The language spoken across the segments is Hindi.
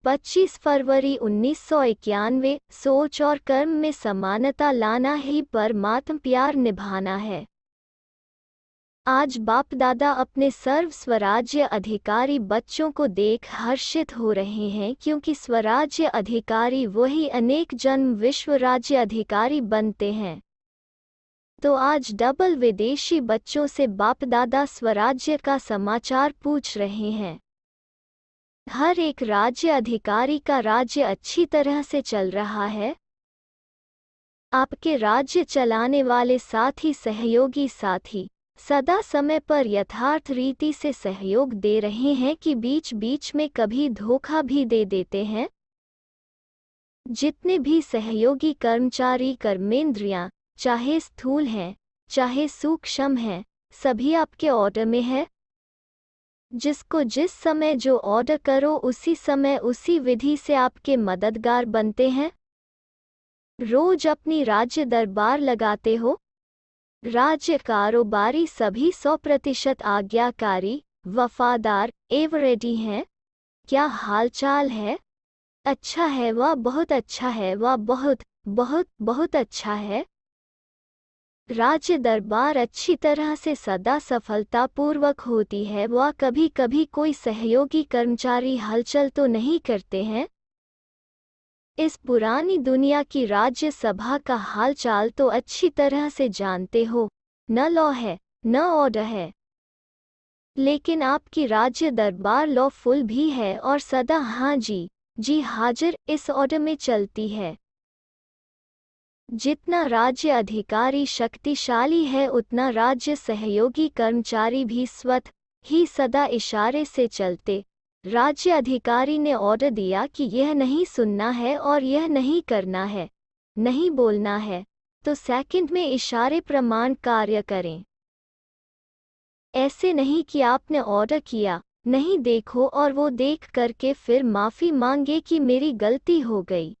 25 फरवरी 1991। सोच और कर्म में समानता लाना ही परमात्म प्यार निभाना है। आज बाप दादा अपने सर्व स्वराज्य अधिकारी बच्चों को देख हर्षित हो रहे हैं, क्योंकि स्वराज्य अधिकारी वही अनेक जन्म विश्व राज्य अधिकारी बनते हैं। तो आज डबल विदेशी बच्चों से बाप दादा स्वराज्य का समाचार पूछ रहे हैं। हर एक राज्य अधिकारी का राज्य अच्छी तरह से चल रहा है। आपके राज्य चलाने वाले साथी सहयोगी साथी सदा समय पर यथार्थ रीति से सहयोग दे रहे हैं कि बीच बीच में कभी धोखा भी दे देते हैं। जितने भी सहयोगी कर्मचारी कर्मेंद्रियां, चाहे स्थूल हैं चाहे सूक्ष्म हैं, सभी आपके ऑर्डर में है। जिसको जिस समय जो ऑर्डर करो उसी समय उसी विधि से आपके मददगार बनते हैं। रोज अपनी राज्य दरबार लगाते हो। राज्य कारोबारी सभी 100% आज्ञाकारी, वफादार एवं रेडी हैं। क्या हालचाल है? अच्छा है, वह बहुत अच्छा है, वह बहुत बहुत बहुत अच्छा है। राज्य दरबार अच्छी तरह से सदा सफलतापूर्वक होती है। वह कभी कभी कोई सहयोगी कर्मचारी हलचल तो नहीं करते हैं। इस पुरानी दुनिया की राज्य सभा का हालचाल तो अच्छी तरह से जानते हो। न लॉ है न ऑर्डर है, लेकिन आपकी राज्य दरबार लॉफुल भी है और सदा हाँ जी हाजिर इस ऑर्डर में चलती है। जितना राज्य अधिकारी शक्तिशाली है उतना राज्य सहयोगी कर्मचारी भी स्वतः ही सदा इशारे से चलते। राज्य अधिकारी ने ऑर्डर दिया कि यह नहीं सुनना है और यह नहीं करना है, नहीं बोलना है, तो सेकंड में इशारे प्रमाण कार्य करें। ऐसे नहीं कि आपने ऑर्डर किया, नहीं देखो और वो देख करके फिर माफ़ी मांगे कि मेरी गलती हो गई।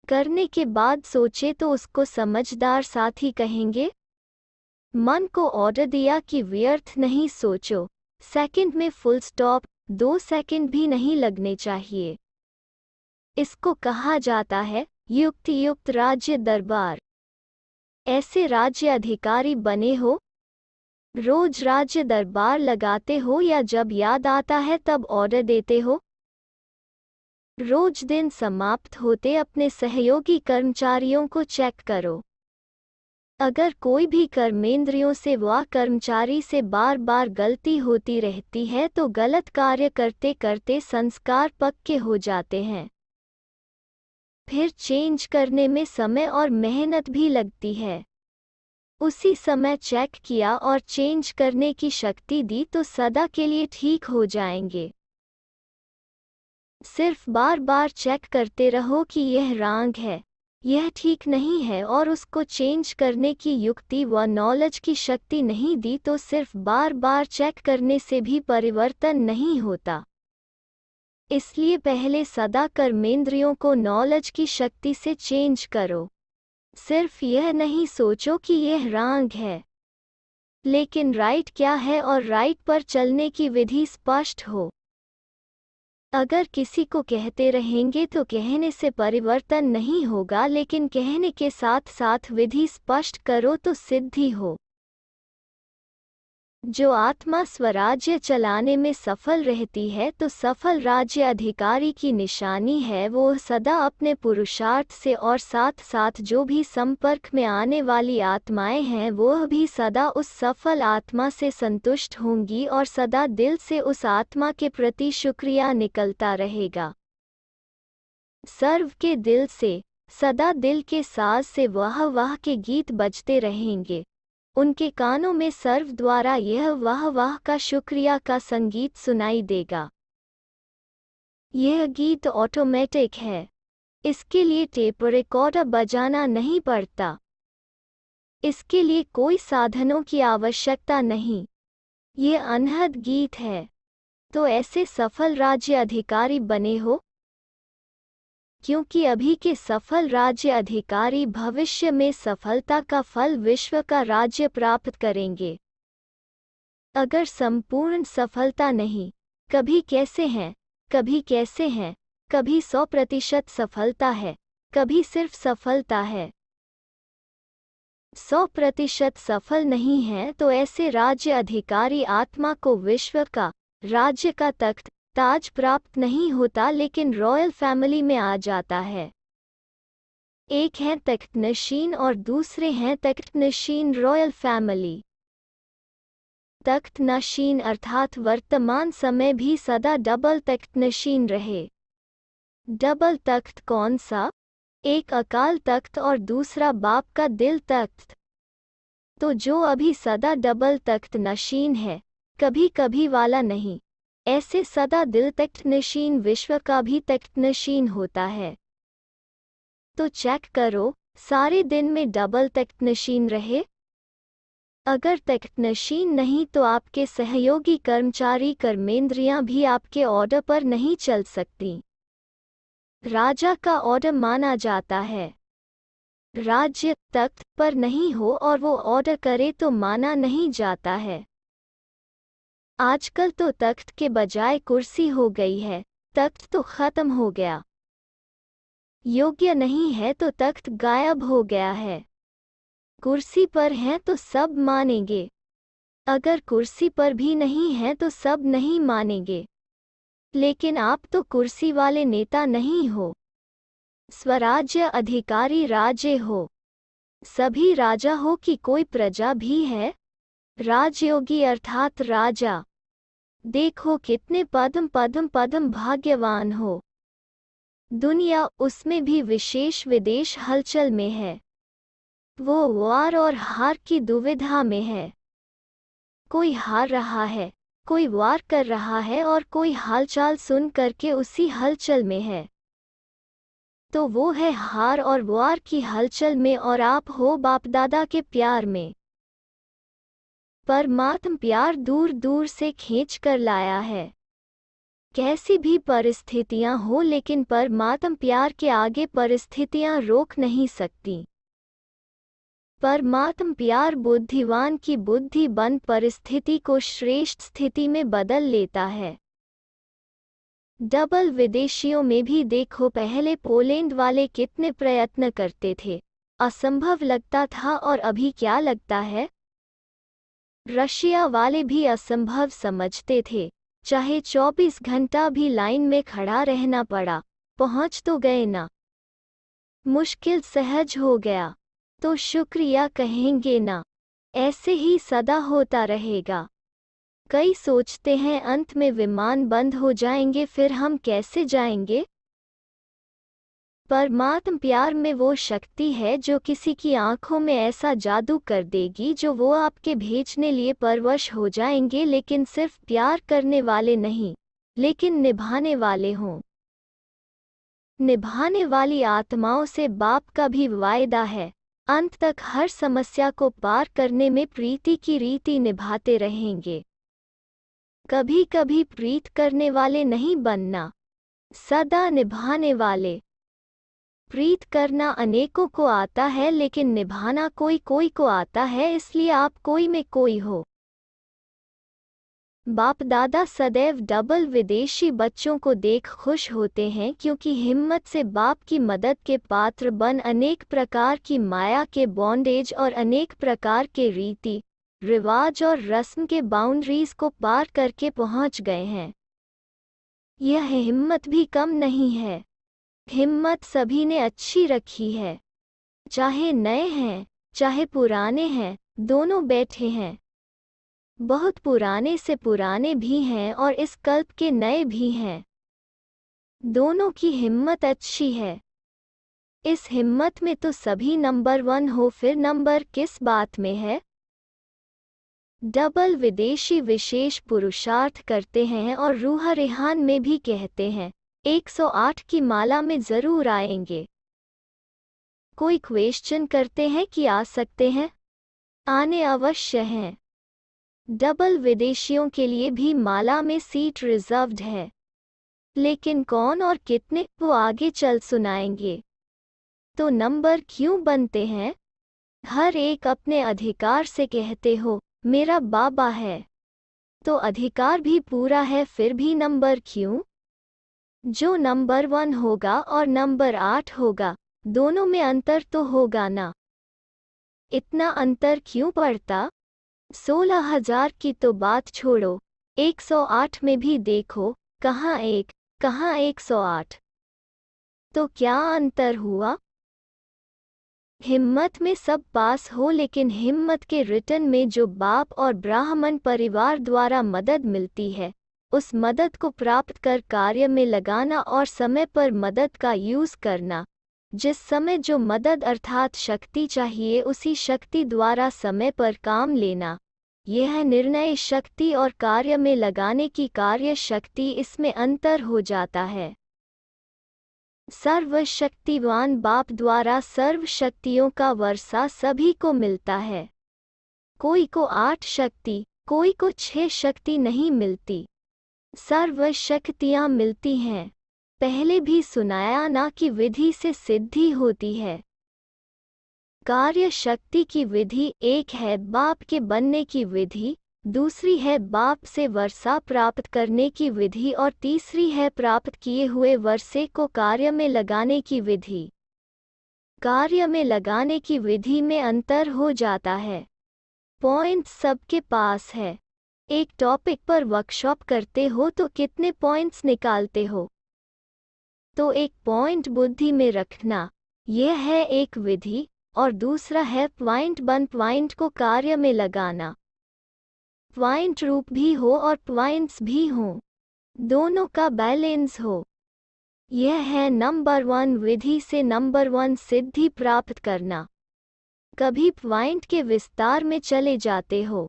करने के बाद सोचे तो उसको समझदार साथी कहेंगे। मन को ऑर्डर दिया कि व्यर्थ नहीं सोचो, सेकंड में फुल स्टॉप, 2 सेकंड भी नहीं लगने चाहिए। इसको कहा जाता है युक्त राज्य दरबार। ऐसे राज्य अधिकारी बने हो। रोज राज्य दरबार लगाते हो या जब याद आता है तब ऑर्डर देते हो। रोज दिन समाप्त होते अपने सहयोगी कर्मचारियों को चेक करो। अगर कोई भी कर्मेंद्रियों से व कर्मचारी से बार बार गलती होती रहती है तो गलत कार्य करते करते संस्कार पक्के हो जाते हैं। फिर चेंज करने में समय और मेहनत भी लगती है। उसी समय चेक किया और चेंज करने की शक्ति दी तो सदा के लिए ठीक हो जाएंगे। सिर्फ बार बार चेक करते रहो कि यह रॉन्ग है, यह ठीक नहीं है और उसको चेंज करने की युक्ति व नॉलेज की शक्ति नहीं दी तो सिर्फ बार बार चेक करने से भी परिवर्तन नहीं होता। इसलिए पहले सदा कर्मेंद्रियों को नॉलेज की शक्ति से चेंज करो। सिर्फ यह नहीं सोचो कि यह रॉन्ग है, लेकिन राइट क्या है और राइट पर चलने की विधि स्पष्ट हो। अगर किसी को कहते रहेंगे तो कहने से परिवर्तन नहीं होगा, लेकिन कहने के साथ साथ विधि स्पष्ट करो तो सिद्धि हो। जो आत्मा स्वराज्य चलाने में सफल रहती है तो सफल राज्य अधिकारी की निशानी है। वो सदा अपने पुरुषार्थ से और साथ साथ जो भी संपर्क में आने वाली आत्माएं हैं वह भी सदा उस सफल आत्मा से संतुष्ट होंगी और सदा दिल से उस आत्मा के प्रति शुक्रिया निकलता रहेगा। सर्व के दिल से, सदा दिल के साज से वाह के गीत बजते रहेंगे। उनके कानों में सर्व द्वारा यह वाह का शुक्रिया का संगीत सुनाई देगा। यह गीत ऑटोमेटिक है, इसके लिए टेप रिकॉर्डर बजाना नहीं पड़ता, इसके लिए कोई साधनों की आवश्यकता नहीं। ये अनहद गीत है। तो ऐसे सफल राज्य अधिकारी बने हो, क्योंकि अभी के सफल राज्य अधिकारी भविष्य में सफलता का फल विश्व का राज्य प्राप्त करेंगे। अगर संपूर्ण सफलता नहीं, कभी कैसे हैं, कभी कैसे हैं, कभी 100% सफलता है, कभी सिर्फ सफलता है। 100% सफल नहीं है तो ऐसे राज्य अधिकारी आत्मा को विश्व का राज्य का तख्त ताज प्राप्त नहीं होता, लेकिन रॉयल फैमिली में आ जाता है। एक हैं तख्त नशीन और दूसरे हैं तख्त नशीन रॉयल फैमिली। तख्त नशीन अर्थात वर्तमान समय भी सदा डबल तख्त नशीन रहे। डबल तख्त कौन सा? एक अकाल तख्त और दूसरा बाप का दिल तख्त। तो जो अभी सदा डबल तख्त नशीन है, कभी कभी वाला नहीं, ऐसे सदा दिल तख्त नशीन विश्व का भी तख्त नशीन होता है। तो चेक करो, सारे दिन में डबल तख्त नशीन रहे। अगर तख्त नशीन नहीं तो आपके सहयोगी कर्मचारी कर्मेंद्रियां भी आपके ऑर्डर पर नहीं चल सकती। राजा का ऑर्डर माना जाता है। राज्य तख्त पर नहीं हो और वो ऑर्डर करे तो माना नहीं जाता है। आजकल तो तख्त के बजाय कुर्सी हो गई है, तख्त तो खत्म हो गया। योग्य नहीं है तो तख्त गायब हो गया है। कुर्सी पर हैं तो सब मानेंगे, अगर कुर्सी पर भी नहीं है तो सब नहीं मानेंगे। लेकिन आप तो कुर्सी वाले नेता नहीं हो, स्वराज्य अधिकारी राजे हो। सभी राजा हो कि कोई प्रजा भी है? राजयोगी अर्थात राजा। देखो कितने पद्म पद्म पद्म भाग्यवान हो। दुनिया उसमें भी विशेष विदेश हलचल में है। वो वार और हार की दुविधा में है। कोई हार रहा है, कोई वार कर रहा है और कोई हालचाल सुन करके उसी हलचल में है। तो वो है हार और वार की हलचल में और आप हो बाप दादा के प्यार में। परमात्म प्यार दूर दूर से खींच कर लाया है। कैसी भी परिस्थितियां हो, लेकिन परमात्म प्यार के आगे परिस्थितियां रोक नहीं सकती। परमात्म प्यार बुद्धिवान की बुद्धि बन परिस्थिति को श्रेष्ठ स्थिति में बदल लेता है। डबल विदेशियों में भी देखो, पहले पोलैंड वाले कितने प्रयत्न करते थे, असंभव लगता था, और अभी क्या लगता है? रशिया वाले भी असंभव समझते थे, चाहे 24 घंटा भी लाइन में खड़ा रहना पड़ा, पहुंच तो गए ना। मुश्किल सहज हो गया तो शुक्रिया कहेंगे ना। ऐसे ही सदा होता रहेगा। कई सोचते हैं अंत में विमान बंद हो जाएंगे, फिर हम कैसे जाएंगे? परमात्म प्यार में वो शक्ति है जो किसी की आंखों में ऐसा जादू कर देगी जो वो आपके भेजने लिए परवश हो जाएंगे, लेकिन सिर्फ प्यार करने वाले नहीं, लेकिन निभाने वाले हों। निभाने वाली आत्माओं से बाप का भी वायदा है, अंत तक हर समस्या को पार करने में प्रीति की रीति निभाते रहेंगे। कभी कभी प्रीत करने वाले नहीं बनना, सदा निभाने वाले। प्रीत करना अनेकों को आता है, लेकिन निभाना कोई कोई को आता है, इसलिए आप कोई में कोई हो। बाप दादा सदैव डबल विदेशी बच्चों को देख खुश होते हैं, क्योंकि हिम्मत से बाप की मदद के पात्र बन अनेक प्रकार की माया के बॉन्डेज और अनेक प्रकार के रीति रिवाज और रस्म के बाउंड्रीज को पार करके पहुंच गए हैं। यह हिम्मत भी कम नहीं है। हिम्मत सभी ने अच्छी रखी है, चाहे नए हैं चाहे पुराने हैं, दोनों बैठे हैं। बहुत पुराने से पुराने भी हैं और इस कल्प के नए भी हैं। दोनों की हिम्मत अच्छी है। इस हिम्मत में तो सभी नंबर 1 हो, फिर नंबर किस बात में है? डबल विदेशी विशेष पुरुषार्थ करते हैं और रूह रेहान में भी कहते हैं 108 की माला में जरूर आएंगे। कोई क्वेश्चन करते हैं कि आ सकते हैं? आने अवश्य हैं। डबल विदेशियों के लिए भी माला में सीट रिजर्व्ड है, लेकिन कौन और कितने वो आगे चल सुनाएंगे। तो नंबर क्यों बनते हैं? हर एक अपने अधिकार से कहते हो मेरा बाबा है, तो अधिकार भी पूरा है, फिर भी नंबर क्यों? जो नंबर 1 होगा और नंबर 8 होगा, दोनों में अंतर तो होगा ना। इतना अंतर क्यों पड़ता? 16,000 की तो बात छोड़ो, 108 में भी देखो, कहाँ 1, कहाँ 108। तो क्या अंतर हुआ? हिम्मत में सब पास हो, लेकिन हिम्मत के रिटर्न में जो बाप और ब्राह्मण परिवार द्वारा मदद मिलती है, उस मदद को प्राप्त कर कार्य में लगाना और समय पर मदद का यूज करना। जिस समय जो मदद अर्थात शक्ति चाहिए, उसी शक्ति द्वारा समय पर काम लेना, यह निर्णय शक्ति और कार्य में लगाने की कार्य शक्ति, इसमें अंतर हो जाता है। सर्वशक्तिवान बाप द्वारा सर्व शक्तियों का वर्षा सभी को मिलता है। कोई को 8 शक्ति, कोई को 6 शक्ति नहीं मिलती, सर्व शक्तियाँ मिलती हैं। पहले भी सुनाया ना कि विधि से सिद्धि होती है। कार्य शक्ति की विधि एक है बाप के बनने की विधि, दूसरी है बाप से वर्षा प्राप्त करने की विधि और तीसरी है प्राप्त किए हुए वर्षे को कार्य में लगाने की विधि। कार्य में लगाने की विधि में अंतर हो जाता है। पॉइंट सबके पास है। एक टॉपिक पर वर्कशॉप करते हो तो कितने पॉइंट्स निकालते हो? तो एक पॉइंट बुद्धि में रखना, यह है एक विधि, और दूसरा है पॉइंट बन पॉइंट को कार्य में लगाना। पॉइंट रूप भी हो और पॉइंट्स भी हों, दोनों का बैलेंस हो। यह है नंबर 1 विधि से नंबर 1 सिद्धि प्राप्त करना। कभी पॉइंट के विस्तार में चले जाते हो,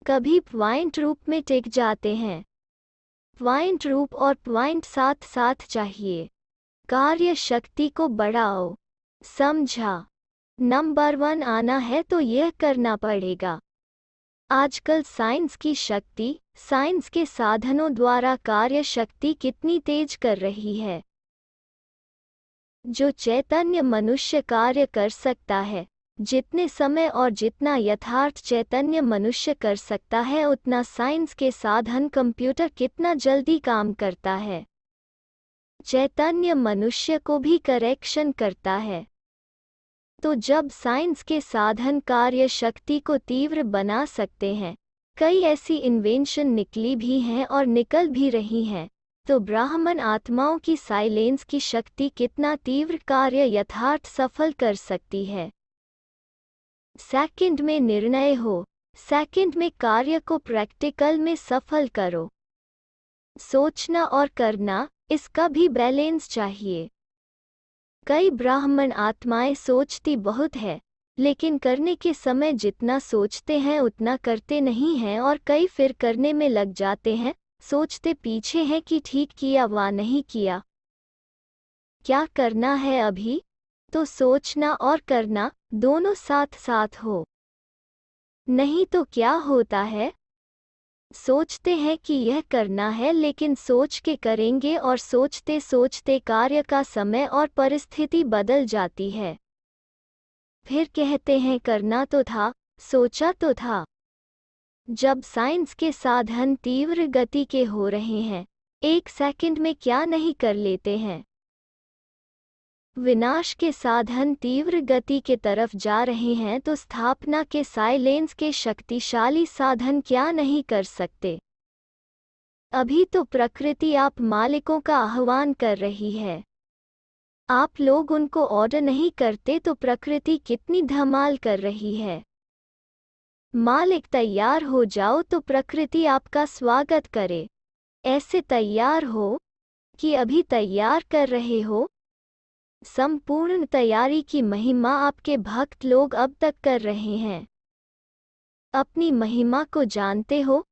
कभी पॉइंट रूप में टिक जाते हैं। पॉइंट रूप और पॉइंट साथ साथ चाहिए। कार्य शक्ति को बढ़ाओ। समझा? नंबर 1 आना है तो यह करना पड़ेगा। आजकल साइंस की शक्ति, साइंस के साधनों द्वारा कार्य शक्ति कितनी तेज कर रही है। जो चैतन्य मनुष्य कार्य कर सकता है, जितने समय और जितना यथार्थ चैतन्य मनुष्य कर सकता है, उतना साइंस के साधन कंप्यूटर कितना जल्दी काम करता है। चैतन्य मनुष्य को भी करेक्शन करता है। तो जब साइंस के साधन कार्य शक्ति को तीव्र बना सकते हैं, कई ऐसी इन्वेंशन निकली भी हैं और निकल भी रही हैं, तो ब्राह्मण आत्माओं की साइलेंस की शक्ति कितना तीव्र कार्य यथार्थ सफल कर सकती है। सेकंड में निर्णय हो, सेकंड में कार्य को प्रैक्टिकल में सफल करो। सोचना और करना, इसका भी बैलेंस चाहिए। कई ब्राह्मण आत्माएं सोचती बहुत है, लेकिन करने के समय जितना सोचते हैं उतना करते नहीं हैं, और कई फिर करने में लग जाते हैं, सोचते पीछे हैं कि ठीक किया व नहीं किया। क्या करना है अभी? तो सोचना और करना दोनों साथ साथ हो। नहीं तो क्या होता है? सोचते हैं कि यह करना है, लेकिन सोच के करेंगे और सोचते सोचते कार्य का समय और परिस्थिति बदल जाती है। फिर कहते हैं करना तो था, सोचा तो था। जब साइंस के साधन तीव्र गति के हो रहे हैं, 1 सेकंड में क्या नहीं कर लेते हैं। विनाश के साधन तीव्र गति के तरफ जा रहे हैं, तो स्थापना के साइलेंस के शक्तिशाली साधन क्या नहीं कर सकते। अभी तो प्रकृति आप मालिकों का आह्वान कर रही है। आप लोग उनको ऑर्डर नहीं करते तो प्रकृति कितनी धमाल कर रही है। मालिक तैयार हो जाओ तो प्रकृति आपका स्वागत करे। ऐसे तैयार हो कि अभी तैयार कर रहे हो। संपूर्ण तैयारी की महिमा आपके भक्त लोग अब तक कर रहे हैं। अपनी महिमा को जानते हो?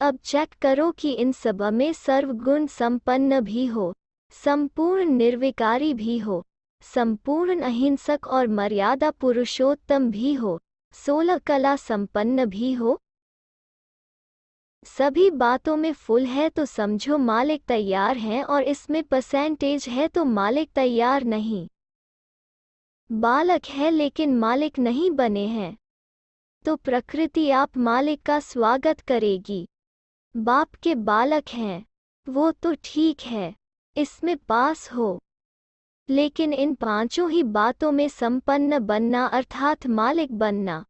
अब चेक करो कि इन सब में सर्वगुण संपन्न भी हो, संपूर्ण निर्विकारी भी हो, संपूर्ण अहिंसक और मर्यादा पुरुषोत्तम भी हो, 16 कला संपन्न भी हो। सभी बातों में फुल है तो समझो मालिक तैयार हैं, और इसमें परसेंटेज है तो मालिक तैयार नहीं। बालक है लेकिन मालिक नहीं बने हैं, तो प्रकृति आप मालिक का स्वागत करेगी। बाप के बालक हैं, वो तो ठीक है, इसमें पास हो, लेकिन इन पांचों ही बातों में संपन्न बनना अर्थात मालिक बनना।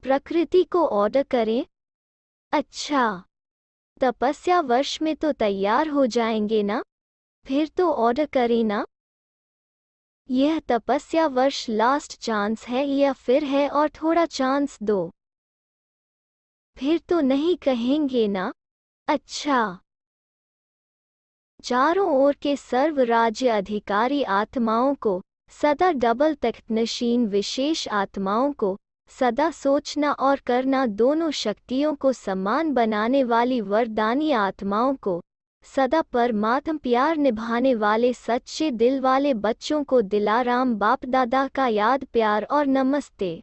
प्रकृति को ऑर्डर करें। अच्छा, तपस्या वर्ष में तो तैयार हो जाएंगे ना? फिर तो ऑर्डर करें ना? यह तपस्या वर्ष लास्ट चांस है या फिर है और थोड़ा चांस दो? फिर तो नहीं कहेंगे ना? अच्छा। चारों ओर के सर्व राज्य अधिकारी आत्माओं को, सदा डबल तख्तनशीन विशेष आत्माओं को, सदा सोचना और करना दोनों शक्तियों को समान बनाने वाली वरदानी आत्माओं को, सदा परमात्म प्यार निभाने वाले सच्चे दिल वाले बच्चों को दिलाराम बाप दादा का याद प्यार और नमस्ते।